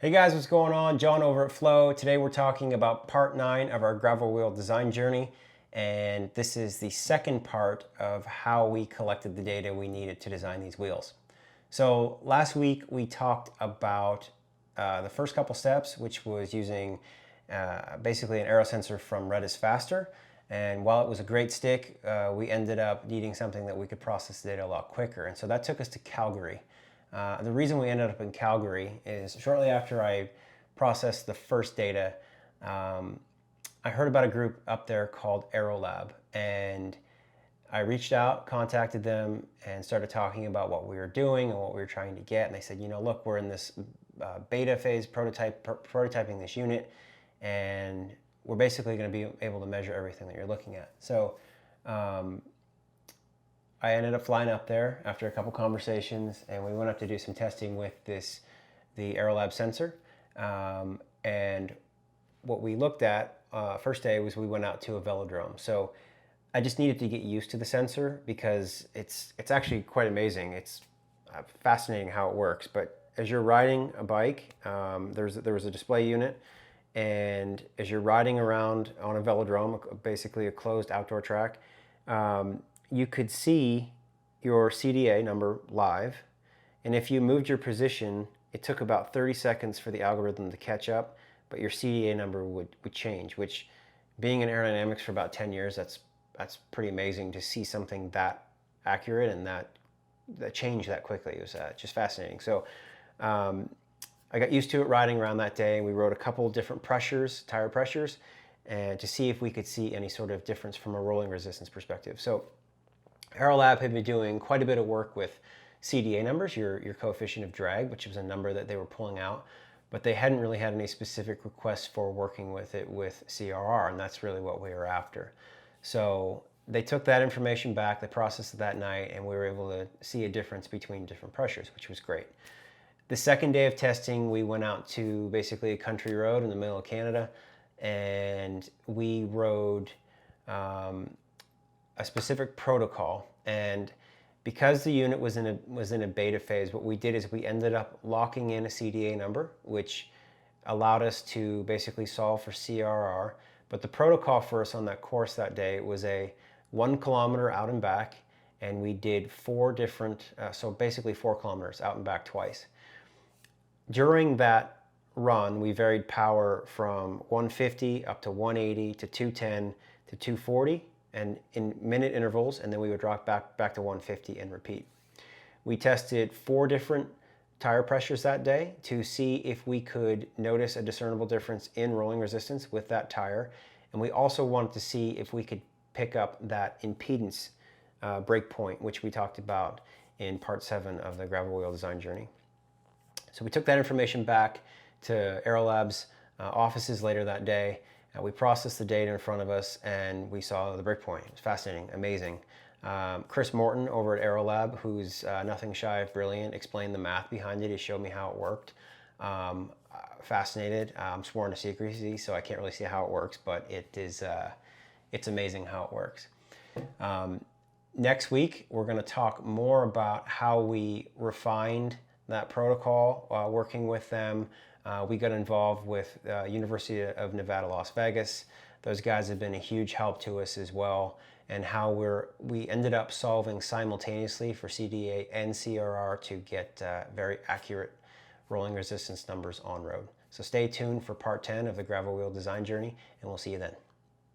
Hey guys, what's going on? John over at FLO. Today we're talking about part 9 of our gravel wheel design journey, and this is the second part of how we collected the data we needed to design these wheels. So last week we talked about the first couple steps, which was using basically an aero sensor from Redis Faster. And while it was a great stick, we ended up needing something that we could process the data a lot quicker. And so that took us to Calgary. The reason we ended up in Calgary is shortly after I processed the first data, I heard about a group up there called AeroLab, and I reached out, contacted them, and started talking about what we were doing and what we were trying to get. And they said, you know, look, we're in this beta phase prototyping this unit, and we're basically going to be able to measure everything that you're looking at. So I ended up flying up there after a couple conversations, and we went up to do some testing with the AeroLab sensor. And what we looked at first day was we went out to a velodrome. So I just needed to get used to the sensor because it's actually quite amazing. It's fascinating how it works. But as you're riding a bike, there was a display unit, and as you're riding around on a velodrome, basically a closed outdoor track, you could see your CDA number live, and if you moved your position, it took about 30 seconds for the algorithm to catch up, but your CDA number would change, which, being in aerodynamics for about 10 years, that's pretty amazing to see something that accurate and that changed that quickly. It was just fascinating. So I got used to it riding around that day, and we rode a couple different pressures, tire pressures, and to see if we could see any sort of difference from a rolling resistance perspective. So AeroLab had been doing quite a bit of work with CDA numbers, your coefficient of drag, which was a number that they were pulling out, but they hadn't really had any specific requests for working with it with CRR, and that's really what we were after. So they took that information back, they processed it that night, and we were able to see a difference between different pressures, which was great. The second day of testing, we went out to basically a country road in the middle of Canada, and we rode a specific protocol. And because the unit was in a beta phase, what we did is we ended up locking in a CDA number, which allowed us to basically solve for CRR. But the protocol for us on that course that day was a 1 kilometer out and back, and we did 4 different, so basically 4 kilometers out and back twice. During that run, we varied power from 150 up to 180 to 210 to 240, and in minute intervals, and then we would drop back to 150 and repeat. We tested 4 different tire pressures that day to see if we could notice a discernible difference in rolling resistance with that tire, and we also wanted to see if we could pick up that impedance breakpoint, which we talked about in part 7 of the gravel wheel design journey. So we took that information back to AeroLab's offices later that day. We processed the data in front of us, and we saw the breakpoint. It was fascinating, amazing. Chris Morton over at AeroLab, who's nothing shy of brilliant, explained the math behind it. He showed me how it worked. Fascinated. I'm sworn to secrecy, so I can't really see how it works, but it's amazing how it works. Next week, we're going to talk more about how we refined that protocol, working with them. We got involved with University of Nevada, Las Vegas. Those guys have been a huge help to us as well, and how we ended up solving simultaneously for CDA and CRR to get very accurate rolling resistance numbers on road. So stay tuned for part 10 of the gravel wheel design journey, and we'll see you then.